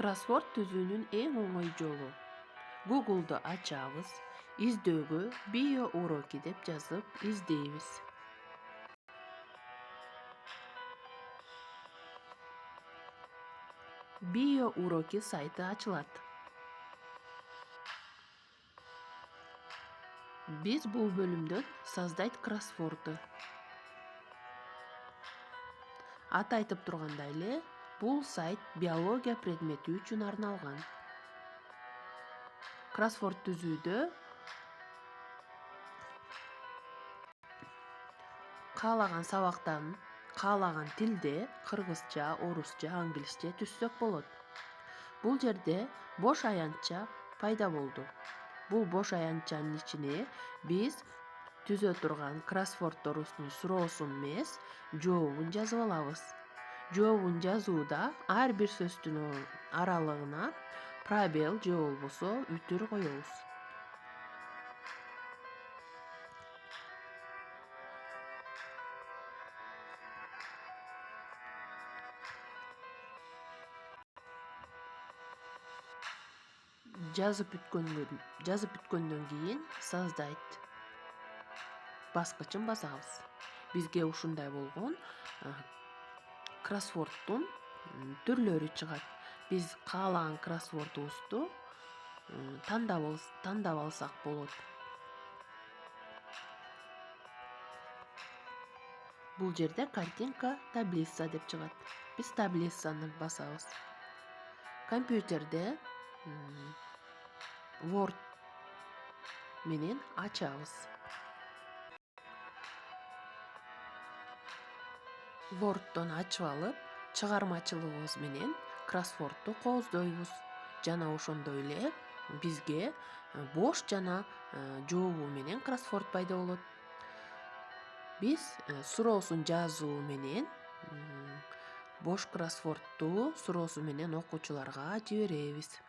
Кроссворд түзүүнүн эң оңой жолу. Google'ду ачабыз, издөөгө био уроки деп жазып издейбиз. Био уроки сайты ачылат. Биз бул бөлүмдөн создать кроссворду. Аты айтып тургандай эле, бул сайт биология предмети үчүн арналган. Кроссворд түзүүдө каалаган сабактан каалаган тилде кыргызча, орусча, англисче түзсөк болот. Бул жерде бош аянтча пайда болду. Бул бош аянтчанын ичине биз түзө турган кроссвордторубуздун суроосун эмес, жообун жазып алабыз. Жообун жазууда ар бир сөздүн аралыгына пробел же болбосо үтүр коебуз. Жазып бүткөндөн кийин создать баскычын басабыз. Бизге ушундай болгон кроссвордтун түрлөрү чыгат. Биз каалаган кроссвордубузду тандап алсак болот. Бул жерде картинка таблица деп чыгат. Биз таблицаны басабыз. Компьютерде Word менен ачабыз. Word'тон ачып алып, чыгармачылыгыбыз менен кроссвордду кооздойбуз. Жана ошондой эле бизге бош жана жообу менен кроссворд пайда болот. Биз суроосун жазуу менен бош кроссвордду суроосу менен окуучуларга жиберебиз.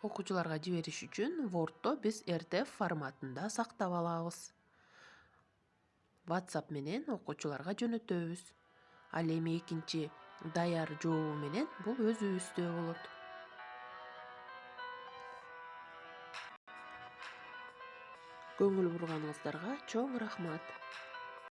Окуучуларга жибериш үчүн Word'то биз RTF форматында сактап алабыз. WhatsApp менен окуучуларга жөнөтөбүз. Ал эми экинчи даяр жообу менен бул өзүбүздө болот. Көңүл бурганыңыздарга чоң рахмат.